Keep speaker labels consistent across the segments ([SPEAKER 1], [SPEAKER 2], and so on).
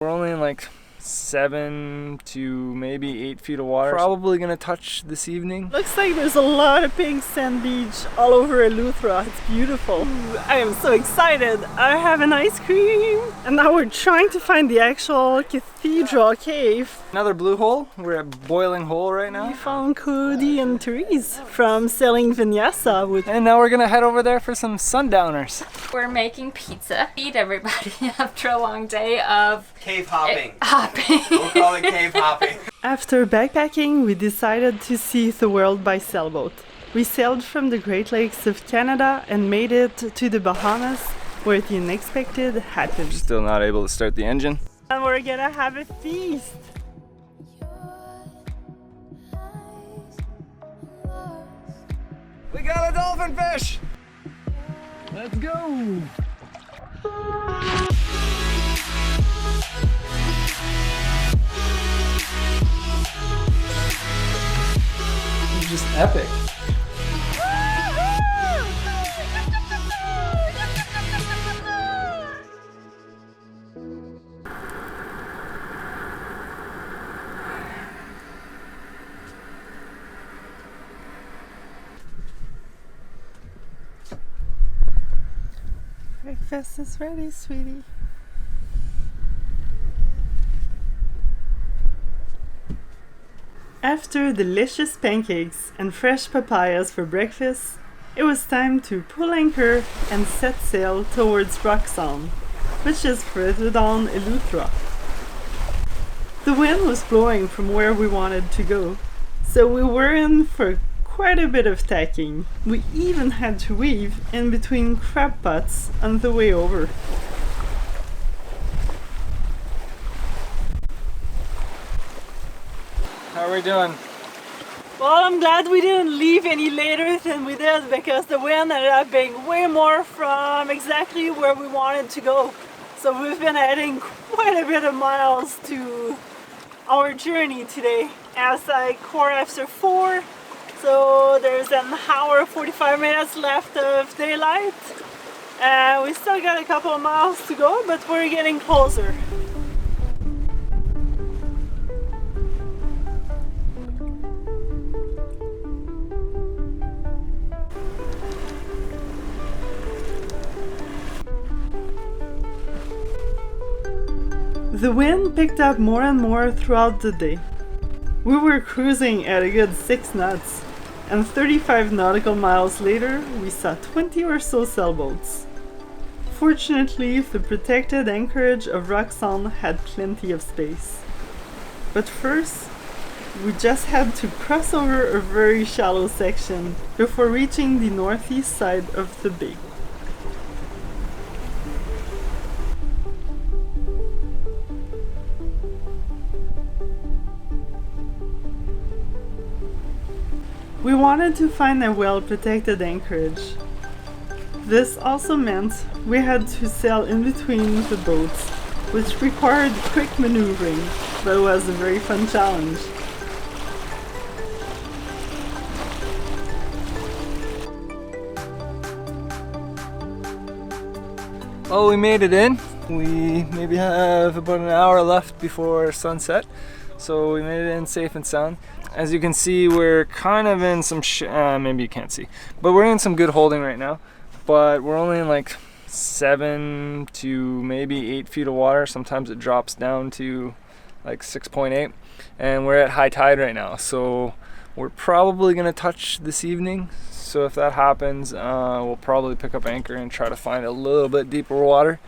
[SPEAKER 1] We're only in like 7 to maybe 8 feet of water. Probably gonna touch this evening.
[SPEAKER 2] Looks like there's a lot of pink sand beach all over Eleuthera. It's beautiful. I am so excited. I have an ice cream. And now we're trying to find the actual Cathedral Cave.
[SPEAKER 1] Another blue hole. We're at Boiling Hole right now.
[SPEAKER 2] We found Cody and Therese from Sailing Vinyasa.
[SPEAKER 1] And now we're gonna head over there for some sundowners.
[SPEAKER 3] We're making pizza. Feed everybody after a long day of
[SPEAKER 4] cave hopping.
[SPEAKER 3] We'll
[SPEAKER 4] call it cave hopping.
[SPEAKER 2] After backpacking, we decided to see the world by sailboat. We sailed from the Great Lakes of Canada and made it to the Bahamas, where the unexpected happened.
[SPEAKER 1] Still not able to start the engine.
[SPEAKER 2] And we're gonna have a feast.
[SPEAKER 1] We got a dolphin fish! Let's go! It's just epic.
[SPEAKER 2] Breakfast is ready, sweetie. After delicious pancakes and fresh papayas for breakfast, it was time to pull anchor and set sail towards Rock Sound, which is further down Eleuthera. The wind was blowing from where we wanted to go, so we were in for quite a bit of tacking. We even had to weave in between crab pots on the way over.
[SPEAKER 1] How are we doing?
[SPEAKER 2] Well, I'm glad we didn't leave any later than we did, because the wind ended up being way more from exactly where we wanted to go. So we've been adding quite a bit of miles to our journey today. As like 4:04, so there's an hour 45 minutes left of daylight. We still got a couple of miles to go, but we're getting closer. The wind picked up more and more throughout the day. We were cruising at a good 6 knots, and 35 nautical miles later, we saw 20 or so sailboats. Fortunately, the protected anchorage of Rock Sound had plenty of space. But first, we just had to cross over a very shallow section before reaching the northeast side of the bay. We wanted to find a well-protected anchorage. This also meant we had to sail in between the boats, which required quick maneuvering, but was a very fun challenge.
[SPEAKER 1] Well, we made it in. We maybe have about an hour left before sunset, so we made it in safe and sound. As you can see, we're kind of in some maybe you can't see, but we're in some good holding right now. But we're only in like 7 to maybe 8 feet of water. Sometimes it drops down to like 6.8, and we're at high tide right now, so we're probably gonna touch this evening. So if that happens, we'll probably pick up anchor and try to find a little bit deeper water.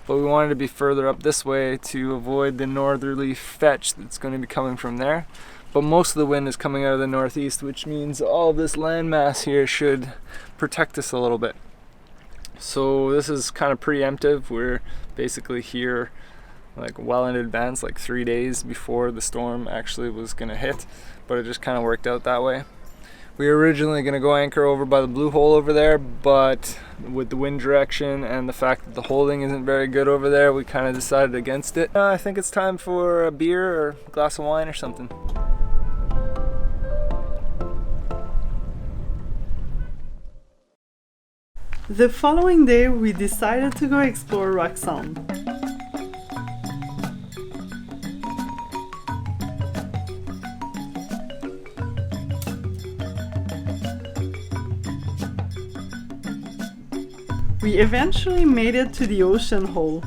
[SPEAKER 1] But we wanted to be further up this way to avoid the northerly fetch that's going to be coming from there. But most of the wind is coming out of the northeast, which means all this landmass here should protect us a little bit. So this is kind of preemptive. We're basically here like well in advance, like 3 days before the storm actually was going to hit, but it just kind of worked out that way. We were originally going to go anchor over by the blue hole over there, but with the wind direction and the fact that the holding isn't very good over there, we kind of decided against it. I think it's time for a beer or a glass of wine or something.
[SPEAKER 2] The following day, we decided to go explore Rock Sound. We eventually made it to the ocean hole,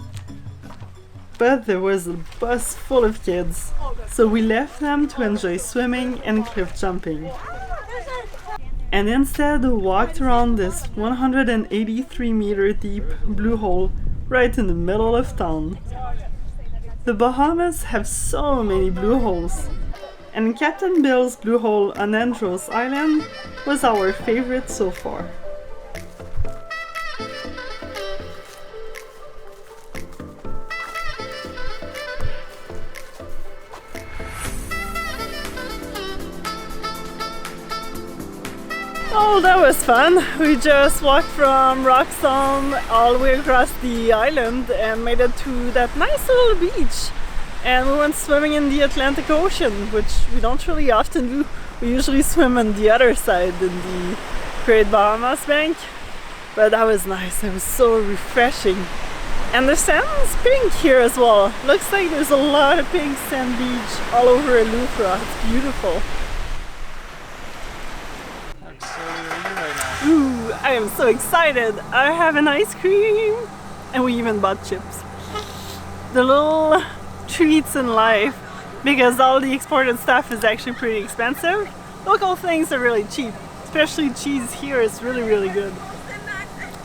[SPEAKER 2] but there was a bus full of kids, so we left them to enjoy swimming and cliff jumping, and instead walked around this 183-meter deep blue hole right in the middle of town. The Bahamas have so many blue holes, and Captain Bill's blue hole on Andros Island was our favorite so far. Oh, that was fun! We just walked from Rockstone all the way across the island and made it to that nice little beach. And we went swimming in the Atlantic Ocean, which we don't really often do. We usually swim on the other side in the Great Bahamas Bank. But that was nice, it was so refreshing. And the sand is pink here as well. Looks like there's a lot of pink sand beach all over Eleuthera. It's beautiful. Ooh, I am so excited! I have an ice cream! And we even bought chips. The little treats in life, because all the exported stuff is actually pretty expensive. Local things are really cheap, especially cheese here is really, really good.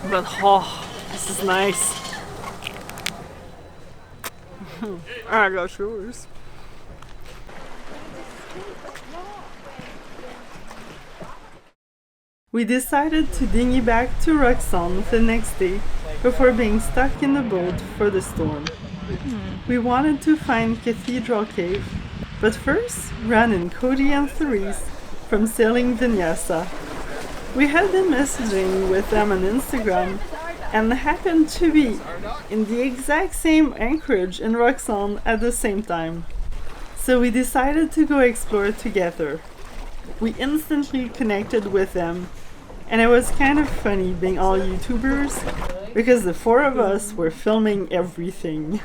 [SPEAKER 2] But oh, this is nice. I got yours. We decided to dinghy back to Rockstone the next day before being stuck in the boat for the storm. We wanted to find Cathedral Cave, but first ran in Cody and Therese from Sailing Vinyasa. We had been messaging with them on Instagram and happened to be in the exact same Anchorage in Rockstone at the same time. So we decided to go explore together. We instantly connected with them, and it was kind of funny being all YouTubers because the four of us were filming everything.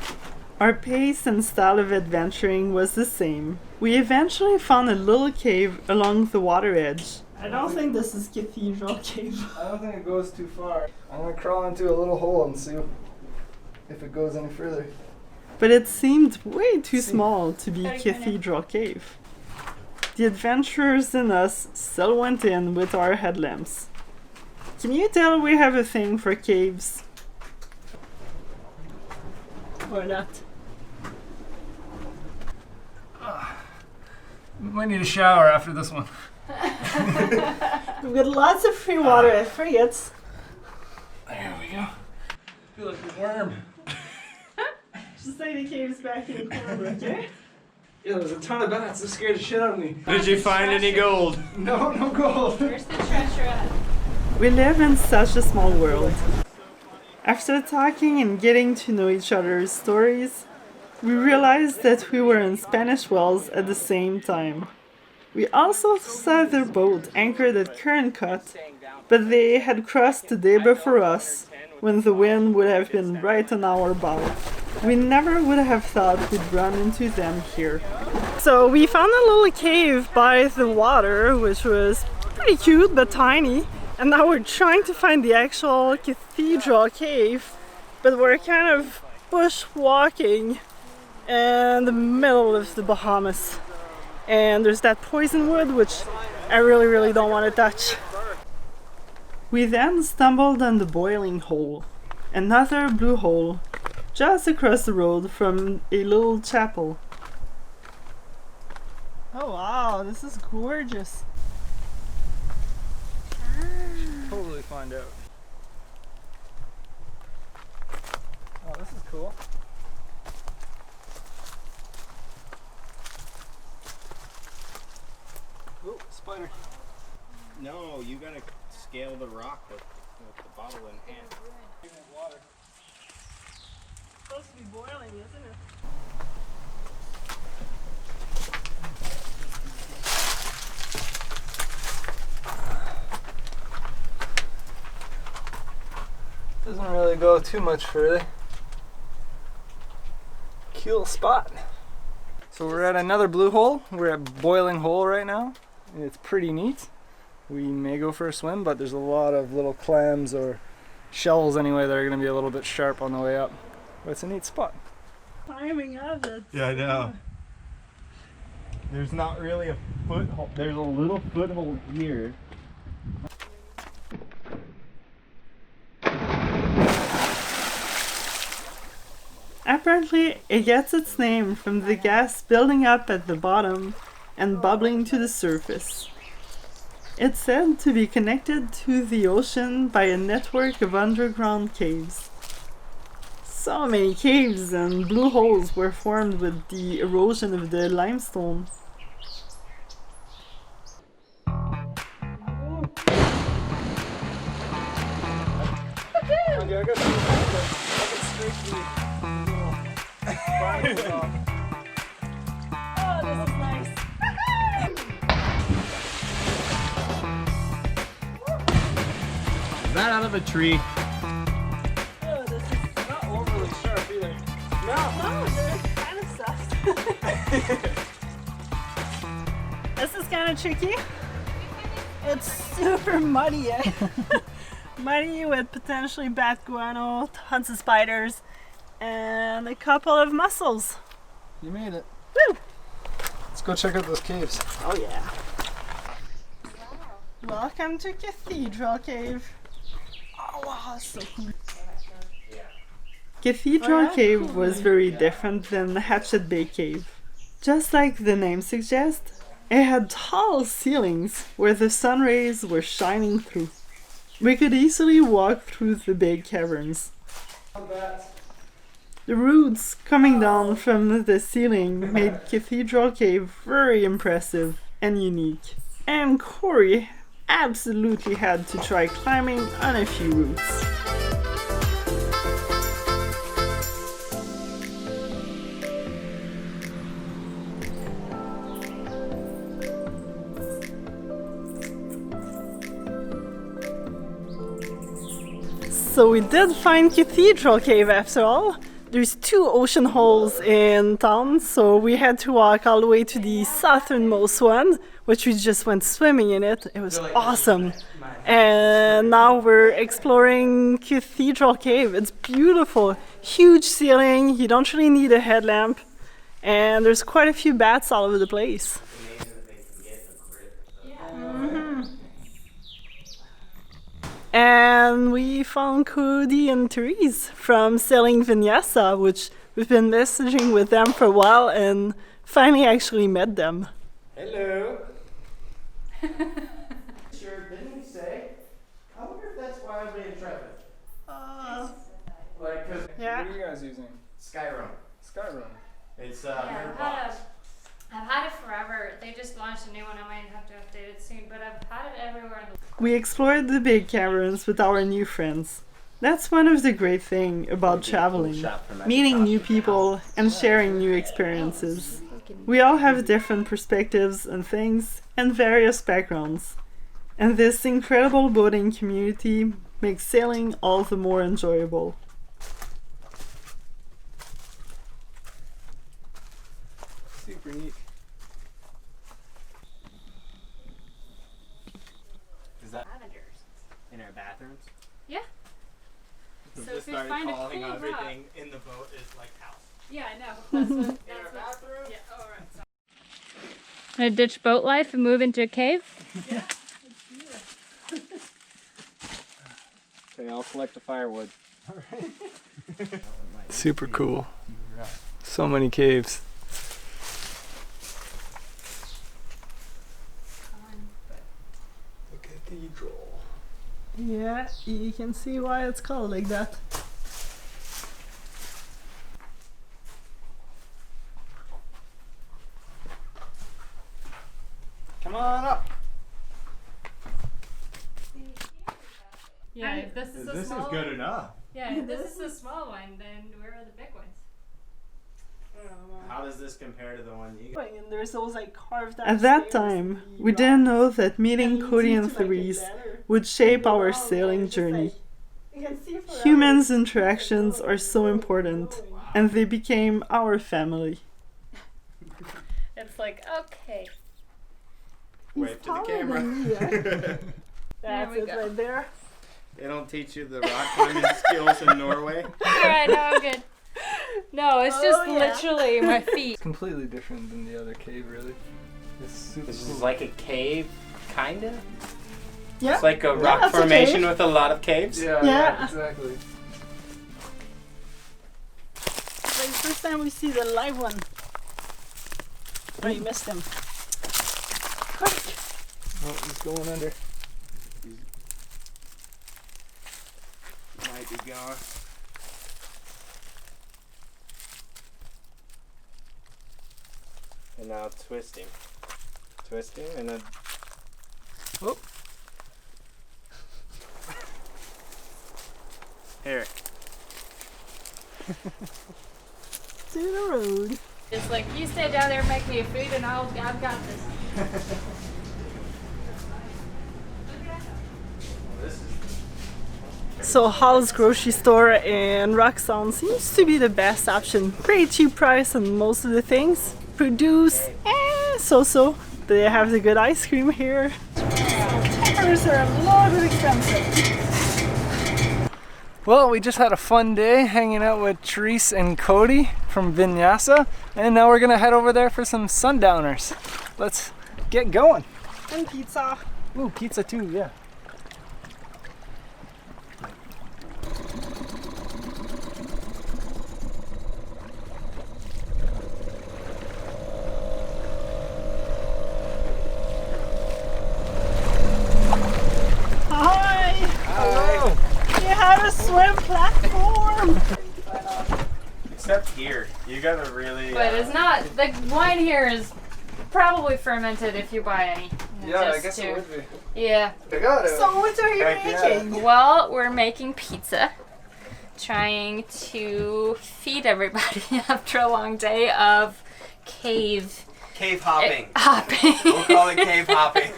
[SPEAKER 2] Our pace and style of adventuring was the same. We eventually found a little cave along the water edge. I don't think this is Cathedral Cave.
[SPEAKER 1] I don't think it goes too far. I'm gonna crawl into a little hole and see if it goes any further.
[SPEAKER 2] But it seemed way too small to be Cathedral Cave. The adventurers in us still went in with our headlamps. Can you tell we have a thing for caves? Or not?
[SPEAKER 1] Might need a shower after this one.
[SPEAKER 2] We've got lots of free water at Frigates.
[SPEAKER 1] There we go. Feel like a worm.
[SPEAKER 2] Just like the cave's back in the corner, okay?
[SPEAKER 1] Yeah, there's a ton of bats. They scared the shit out of me.
[SPEAKER 4] Did you find any gold?
[SPEAKER 1] No, no gold.
[SPEAKER 3] Where's the treasure at?
[SPEAKER 2] We live in such a small world. After talking and getting to know each other's stories, we realized that we were in Spanish Wells at the same time. We also saw their boat anchored at Current Cut, but they had crossed the day before us, when the wind would have been right on our bow. We never would have thought we'd run into them here. So we found a little cave by the water, which was pretty cute but tiny. And now we're trying to find the actual Cathedral Cave, but we're kind of bushwalking in the middle of the Bahamas. And there's that poison wood, which I really don't want to touch. We then stumbled on the Boiling Hole, another blue hole, just across the road from a little chapel. Oh wow, this is gorgeous.
[SPEAKER 1] Totally find out. Oh, this is cool. Oh, spider.
[SPEAKER 4] No, you gotta scale the rock with the bottle in hand.
[SPEAKER 1] Water.
[SPEAKER 2] It's supposed to be boiling, isn't it?
[SPEAKER 1] Doesn't really go too much further. Cool spot. So we're at another blue hole. We're at Boiling Hole right now. It's pretty neat. We may go for a swim, but there's a lot of little clams or shells anyway that are going to be a little bit sharp on the way up. But it's a neat spot.
[SPEAKER 2] Timing of it.
[SPEAKER 4] Yeah, I know. There's not really a foothold. There's a little foothold here.
[SPEAKER 2] Apparently, it gets its name from the gas building up at the bottom and bubbling to the surface. It's said to be connected to the ocean by a network of underground caves. So many caves and blue holes were formed with the erosion of the limestone.
[SPEAKER 4] Is that out of a tree?
[SPEAKER 2] Oh, this is
[SPEAKER 1] Not overly sharp either.
[SPEAKER 2] no, they're kind of soft. This is kind of tricky. It's super muddy, eh? Muddy with potentially bat guano, tons of spiders, and a couple of mussels.
[SPEAKER 1] You made it.
[SPEAKER 2] Woo!
[SPEAKER 1] Let's go check out those caves.
[SPEAKER 2] Oh yeah. Welcome to Cathedral Cave. Oh wow, so cool. Cathedral Cave was very different than Hatchet Bay Cave. Just like the name suggests, it had tall ceilings where the sun rays were shining through. We could easily walk through the big caverns. The roots coming down from the ceiling made Cathedral Cave very impressive and unique. And Corey absolutely had to try climbing on a few roots. So we did find Cathedral Cave after all. There's 2 ocean holes in town, so we had to walk all the way to the southernmost one, which we just went swimming in it. It was awesome. And now we're exploring Cathedral Cave. It's beautiful. Huge ceiling, you don't really need a headlamp, and there's quite a few bats all over the place. And we found Cody and Therese from Sailing Vinyasa, which we've been messaging with them for a while and finally actually met them.
[SPEAKER 4] Hello. Sure, didn't you say? I wonder if that's wildly Intrepid. Like, cause
[SPEAKER 2] Yeah.
[SPEAKER 1] What are you guys using?
[SPEAKER 4] Skyrim.
[SPEAKER 1] Skyrim.
[SPEAKER 4] It's
[SPEAKER 3] Yeah, I've had it forever. They just launched a new one. I might have to update it soon, but I've had it everywhere.
[SPEAKER 2] We explored the big caverns with our new friends. That's one of the great things about traveling, meeting new people and sharing new experiences. We all have different perspectives on things and various backgrounds. And this incredible boating community makes sailing all the more enjoyable.
[SPEAKER 1] Super neat.
[SPEAKER 4] Is that in our bathrooms?
[SPEAKER 3] Yeah.
[SPEAKER 4] We
[SPEAKER 3] So
[SPEAKER 4] just
[SPEAKER 3] if we
[SPEAKER 4] started
[SPEAKER 3] find a
[SPEAKER 4] calling
[SPEAKER 3] cool
[SPEAKER 4] everything in the boat is like house.
[SPEAKER 3] Yeah, I know. That's what.
[SPEAKER 4] In our bathroom?
[SPEAKER 3] Yeah. All right. Gonna ditch boat life and move into a cave.
[SPEAKER 1] Okay, I'll collect the firewood. Super cool. So many caves. The cathedral.
[SPEAKER 2] Yeah, you can see why it's called like that.
[SPEAKER 1] Come on up.
[SPEAKER 3] Yeah, if this is a
[SPEAKER 4] This
[SPEAKER 3] small
[SPEAKER 4] is good
[SPEAKER 3] one.
[SPEAKER 4] enough.
[SPEAKER 3] Yeah, if this is a small one, then where are the big ones?
[SPEAKER 4] How does this compare to the one you got?
[SPEAKER 2] And there's those like carved out. At that time, we didn't know that meeting Cody and Therese would shape our sailing journey. Humans' interactions are so important, and they became our family.
[SPEAKER 3] It's like, okay.
[SPEAKER 4] Wave to the camera.
[SPEAKER 2] That's
[SPEAKER 3] we
[SPEAKER 2] it
[SPEAKER 3] go.
[SPEAKER 2] right there.
[SPEAKER 4] They don't teach you the rock climbing skills in Norway.
[SPEAKER 3] Alright, no, I'm good. No, it's just literally my feet.
[SPEAKER 1] It's completely different than the other cave, really. It's super
[SPEAKER 5] This
[SPEAKER 1] cool.
[SPEAKER 5] is like a cave, kinda?
[SPEAKER 2] Yeah.
[SPEAKER 5] It's like a
[SPEAKER 2] Yeah,
[SPEAKER 5] rock
[SPEAKER 2] that's a
[SPEAKER 5] formation
[SPEAKER 2] cave.
[SPEAKER 5] with a lot of caves?
[SPEAKER 1] Yeah,
[SPEAKER 2] Yeah.
[SPEAKER 1] exactly.
[SPEAKER 2] Like the first time we see the live one. Oh, you missed him. Quick.
[SPEAKER 1] Oh, he's going under.
[SPEAKER 5] Might be gone. And now twisting. Twisting and then...
[SPEAKER 1] Oh.
[SPEAKER 5] Here.
[SPEAKER 2] To the road.
[SPEAKER 3] It's like, you stay down there and make me a food and I've got this.
[SPEAKER 2] So Hall's grocery store in Roxon seems to be the best option. Pretty cheap price on most of the things. Produce, so-so. They have the good ice cream here. Peppers are a little bit expensive.
[SPEAKER 1] Well, we just had a fun day hanging out with Therese and Cody from Vinyasa, and now we're gonna head over there for some sundowners. Let's get going.
[SPEAKER 2] And pizza.
[SPEAKER 1] Ooh, pizza too, yeah.
[SPEAKER 2] Hi!
[SPEAKER 1] Hello.
[SPEAKER 2] You have a swim platform!
[SPEAKER 5] Except here. You gotta really...
[SPEAKER 3] But it's not, the wine here is probably fermented if you buy any.
[SPEAKER 1] Yeah, I
[SPEAKER 3] Just
[SPEAKER 1] guess
[SPEAKER 3] to-
[SPEAKER 1] it would be.
[SPEAKER 3] Yeah.
[SPEAKER 1] I got it.
[SPEAKER 2] So what are you
[SPEAKER 5] Heck yeah.
[SPEAKER 2] making?
[SPEAKER 3] Well, we're making pizza. Trying to feed everybody after a long day of cave
[SPEAKER 5] hopping.
[SPEAKER 3] hopping.
[SPEAKER 5] We'll call it cave hopping.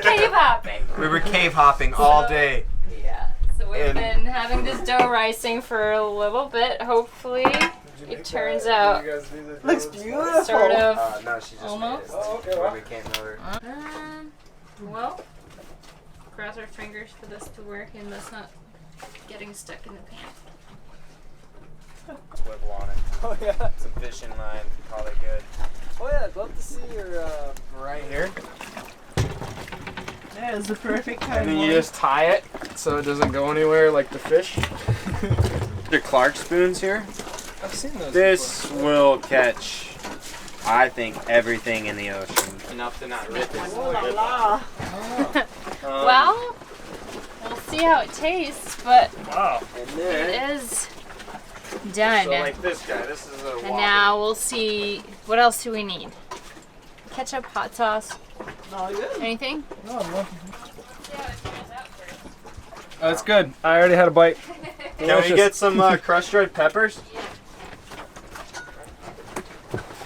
[SPEAKER 3] Cave hopping.
[SPEAKER 5] We were cave hopping all day.
[SPEAKER 3] Yeah. So we've
[SPEAKER 5] And-
[SPEAKER 3] been having this dough rising for a little bit. Hopefully, it turns out
[SPEAKER 2] Looks beautiful.
[SPEAKER 3] sort of.
[SPEAKER 5] No, she just
[SPEAKER 3] Almost.
[SPEAKER 5] made it.
[SPEAKER 1] Oh, okay, well.
[SPEAKER 5] We can't know her.
[SPEAKER 3] Well, cross our fingers for this to work and this not getting stuck in the pan.
[SPEAKER 5] Swivel on it.
[SPEAKER 1] Oh yeah.
[SPEAKER 5] Some fishing line. Call it good.
[SPEAKER 1] Oh yeah, I'd love to see your
[SPEAKER 5] Right here.
[SPEAKER 2] That is the perfect kind
[SPEAKER 6] And then
[SPEAKER 2] of
[SPEAKER 6] you just tie it so it doesn't go anywhere like the fish.
[SPEAKER 5] The Clark spoons here.
[SPEAKER 1] I've seen those
[SPEAKER 5] This will catch, I think, everything in the ocean. Enough to not rip it.
[SPEAKER 2] Oh la la.
[SPEAKER 3] Well, we'll see how it tastes, but
[SPEAKER 5] Wow. And then,
[SPEAKER 3] it is done.
[SPEAKER 5] so like this guy, this is a
[SPEAKER 3] And
[SPEAKER 5] Whopper.
[SPEAKER 3] now we'll see, what else do we need? Ketchup, hot sauce,
[SPEAKER 2] Not good.
[SPEAKER 3] anything?
[SPEAKER 1] No, no. Oh, it's good. I already had a bite.
[SPEAKER 5] Can we
[SPEAKER 1] Delicious.
[SPEAKER 5] get some crushed red peppers?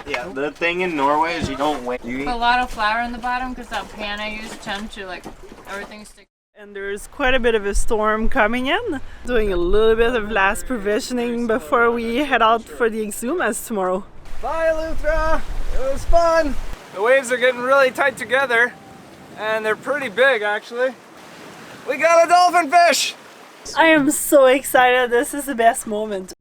[SPEAKER 5] Yeah, the thing in Norway is you don't wait. You
[SPEAKER 3] Put a lot of flour in the bottom because that pan I used tends to like everything stick.
[SPEAKER 2] And there's quite a bit of a storm coming in. Doing a little bit of last provisioning before we head out for the exhumas tomorrow.
[SPEAKER 1] Bye, Eleuthera. It was fun. The waves are getting really tight together, and they're pretty big, actually. We got a dolphin fish.
[SPEAKER 2] I am so excited. This is the best moment.